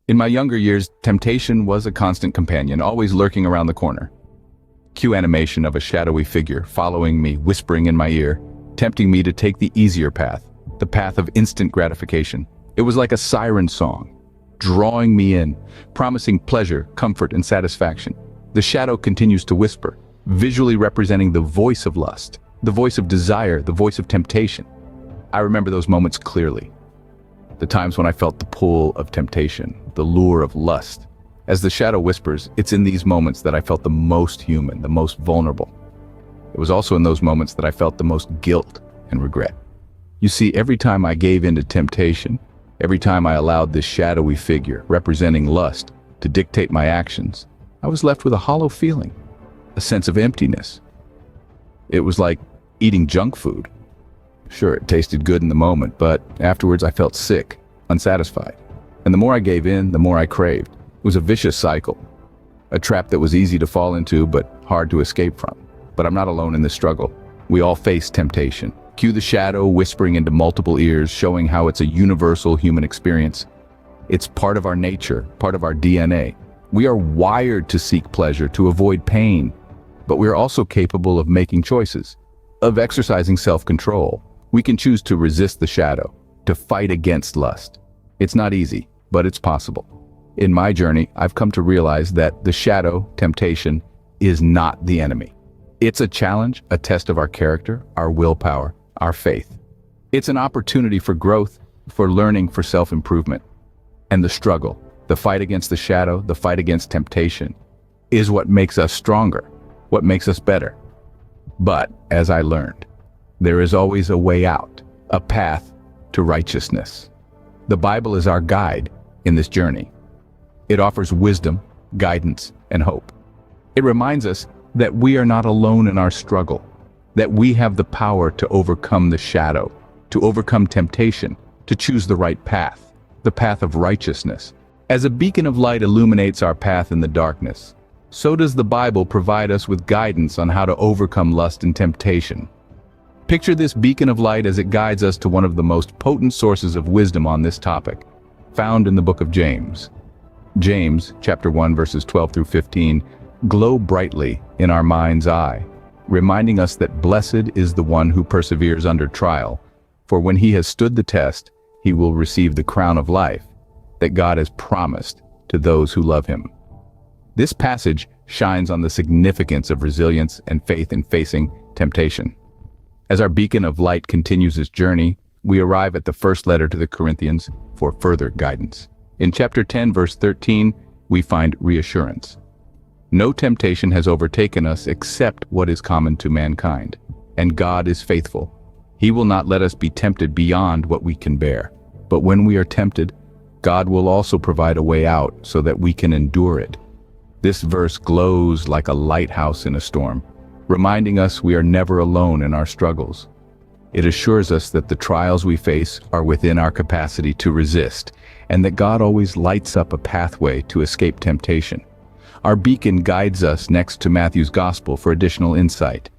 In my younger years, temptation was a constant companion, always lurking around the corner. Cue animation of a shadowy figure following me, whispering in my ear, tempting me to take the easier path, the path of instant gratification. It was like a siren song, drawing me in, promising pleasure, comfort, and satisfaction. The shadow continues to whisper, visually representing the voice of lust, the voice of desire, the voice of temptation. I remember those moments clearly. The times when I felt the pull of temptation, the lure of lust. As the shadow whispers, it's in these moments that I felt the most human, the most vulnerable. It was also in those moments that I felt the most guilt and regret. You see, every time I gave in to temptation, every time I allowed this shadowy figure, representing lust, to dictate my actions, I was left with a hollow feeling, a sense of emptiness. It was like eating junk food. Sure, it tasted good in the moment, but afterwards I felt sick, unsatisfied. And the more I gave in, the more I craved. It was a vicious cycle, a trap that was easy to fall into but hard to escape from. But I'm not alone in this struggle. We all face temptation. Cue the shadow whispering into multiple ears, showing how it's a universal human experience. It's part of our nature, part of our DNA. We are wired to seek pleasure, to avoid pain, but we are also capable of making choices, of exercising self-control. We can choose to resist the shadow, to fight against lust. It's not easy, but it's possible. In my journey, I've come to realize that the shadow, temptation, is not the enemy. It's a challenge, a test of our character, our willpower, our faith. It's an opportunity for growth, for learning, for self-improvement. And the struggle, the fight against the shadow, the fight against temptation, is what makes us stronger, what makes us better. But, as I learned, there is always a way out, a path to righteousness. The Bible is our guide in this journey. It offers wisdom, guidance, and hope. It reminds us that we are not alone in our struggle, that we have the power to overcome the shadow, to overcome temptation, to choose the right path, the path of righteousness. As a beacon of light illuminates our path in the darkness, so does the Bible provide us with guidance on how to overcome lust and temptation. Picture this beacon of light as it guides us to one of the most potent sources of wisdom on this topic, found in the book of James. James, chapter 1, verses 12 through 15, glow brightly in our mind's eye, reminding us that blessed is the one who perseveres under trial, for when he has stood the test, he will receive the crown of life that God has promised to those who love him. This passage shines on the significance of resilience and faith in facing temptation. As our beacon of light continues its journey, we arrive at the first letter to the Corinthians for further guidance. In chapter 10, verse 13, we find reassurance. No temptation has overtaken us except what is common to mankind, and God is faithful. He will not let us be tempted beyond what we can bear. But when we are tempted, God will also provide a way out so that we can endure it. This verse glows like a lighthouse in a storm, reminding us we are never alone in our struggles. It assures us that the trials we face are within our capacity to resist, and that God always lights up a pathway to escape temptation. Our beacon guides us next to Matthew's Gospel for additional insight.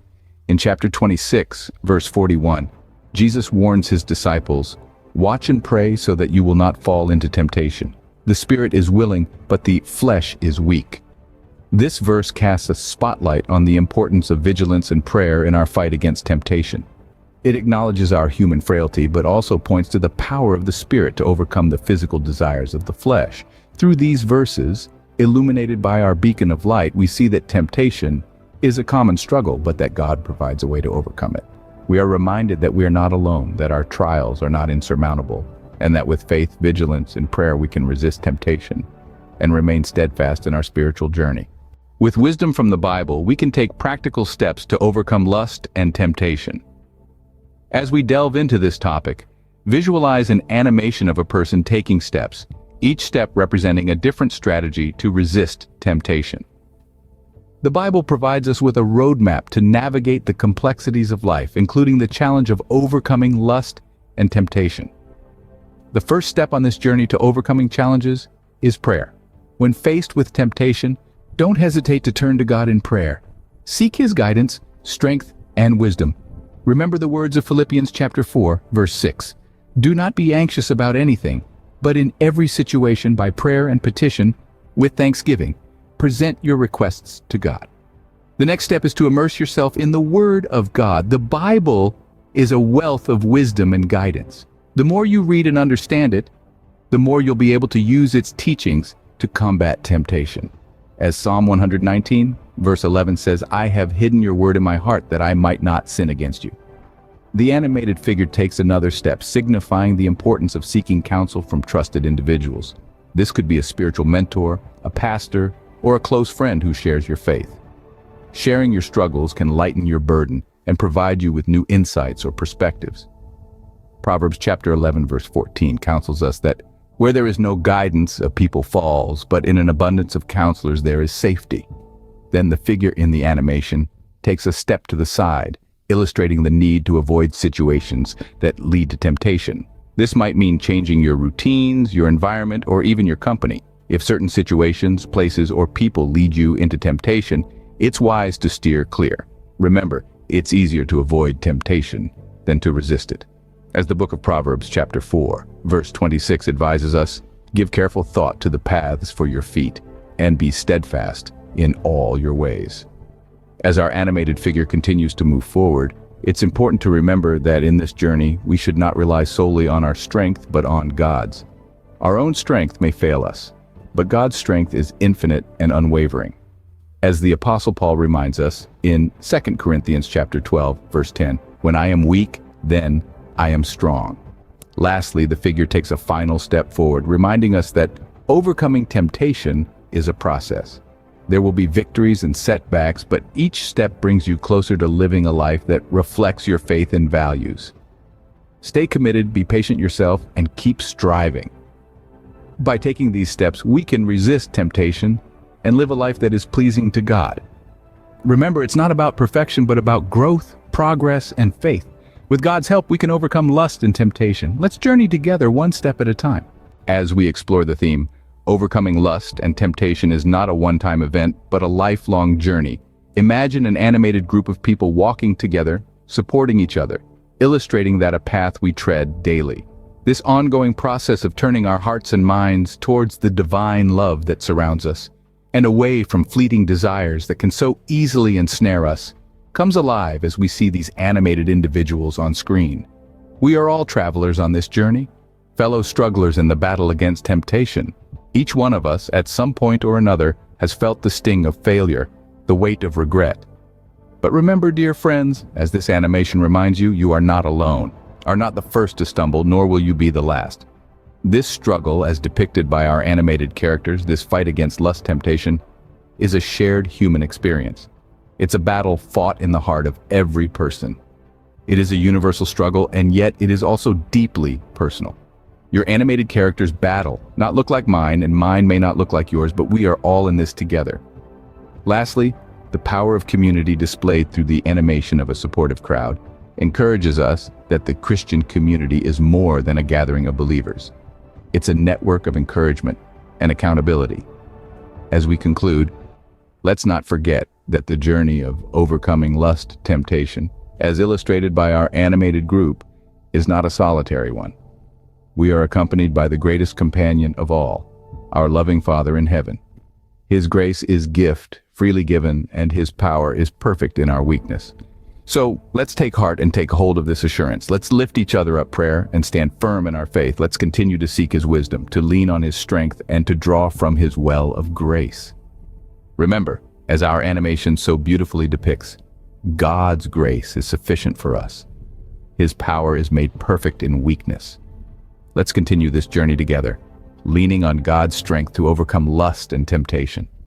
In chapter 26, verse 41, Jesus warns his disciples, "Watch and pray so that you will not fall into temptation. The spirit is willing, but the flesh is weak." This verse casts a spotlight on the importance of vigilance and prayer in our fight against temptation. It acknowledges our human frailty, but also points to the power of the Spirit to overcome the physical desires of the flesh. Through these verses, illuminated by our beacon of light, we see that temptation is a common struggle, but that God provides a way to overcome it. We are reminded that we are not alone, that our trials are not insurmountable, and that with faith, vigilance, and prayer we can resist temptation and remain steadfast in our spiritual journey. With wisdom from the Bible, we can take practical steps to overcome lust and temptation. As we delve into this topic, visualize an animation of a person taking steps, each step representing a different strategy to resist temptation. The Bible provides us with a roadmap to navigate the complexities of life, including the challenge of overcoming lust and temptation. The first step on this journey to overcoming challenges is prayer. When faced with temptation, don't hesitate to turn to God in prayer. Seek his guidance, strength, and wisdom. Remember the words of Philippians chapter 4, verse 6. Do not be anxious about anything, But in every situation, by prayer and petition, with thanksgiving, present your requests to God. The next step is to immerse yourself in the Word of God. The Bible is a wealth of wisdom and guidance. The more you read and understand it, the more you'll be able to use its teachings to combat temptation. As Psalm 119, verse 11 says, "I have hidden your word in my heart that I might not sin against you." The animated figure takes another step, signifying the importance of seeking counsel from trusted individuals. This could be a spiritual mentor, a pastor, or a close friend who shares your faith. Sharing your struggles can lighten your burden and provide you with new insights or perspectives. Proverbs chapter 11, verse 14 counsels us that where there is no guidance, a people falls, but in an abundance of counselors there is safety. Then the figure in the animation takes a step to the side, illustrating the need to avoid situations that lead to temptation. This might mean changing your routines, your environment, or even your company. If certain situations, places, or people lead you into temptation, it's wise to steer clear. Remember, it's easier to avoid temptation than to resist it. As the book of Proverbs chapter 4, verse 26 advises us, "Give careful thought to the paths for your feet, and be steadfast in all your ways." As our animated figure continues to move forward, it's important to remember that in this journey, we should not rely solely on our strength, but on God's. Our own strength may fail us, but God's strength is infinite and unwavering. As the Apostle Paul reminds us in 2 Corinthians chapter 12, verse 10, "When I am weak, then I am strong." Lastly, the figure takes a final step forward, reminding us that overcoming temptation is a process. There will be victories and setbacks, but each step brings you closer to living a life that reflects your faith and values. Stay committed, be patient yourself, and keep striving. By taking these steps, we can resist temptation and live a life that is pleasing to God. Remember, it's not about perfection, but about growth, progress, and faith. With God's help, we can overcome lust and temptation. Let's journey together one step at a time. As we explore the theme, overcoming lust and temptation is not a one-time event, but a lifelong journey. Imagine an animated group of people walking together, supporting each other, illustrating that a path we tread daily. This ongoing process of turning our hearts and minds towards the divine love that surrounds us, and away from fleeting desires that can so easily ensnare us, comes alive as we see these animated individuals on screen. We are all travelers on this journey, fellow strugglers in the battle against temptation. Each one of us, at some point or another, has felt the sting of failure, the weight of regret. But remember, dear friends, as this animation reminds you, you are not alone, are not the first to stumble, nor will you be the last. This struggle, as depicted by our animated characters, this fight against lust temptation, is a shared human experience. It's a battle fought in the heart of every person. It is a universal struggle, and yet it is also deeply personal. Your animated characters' battle not look like mine, and mine may not look like yours, but we are all in this together. Lastly, the power of community displayed through the animation of a supportive crowd encourages us that the Christian community is more than a gathering of believers. It's a network of encouragement and accountability. As we conclude, let's not forget that the journey of overcoming lust, temptation, as illustrated by our animated group, is not a solitary one. We are accompanied by the greatest companion of all, our loving Father in heaven. His grace is gift, freely given, and His power is perfect in our weakness. So let's take heart and take hold of this assurance. Let's lift each other up prayer and stand firm in our faith. Let's continue to seek His wisdom, to lean on His strength, and to draw from His well of grace. Remember, as our animation so beautifully depicts, God's grace is sufficient for us. His power is made perfect in weakness. Let's continue this journey together, leaning on God's strength to overcome lust and temptation.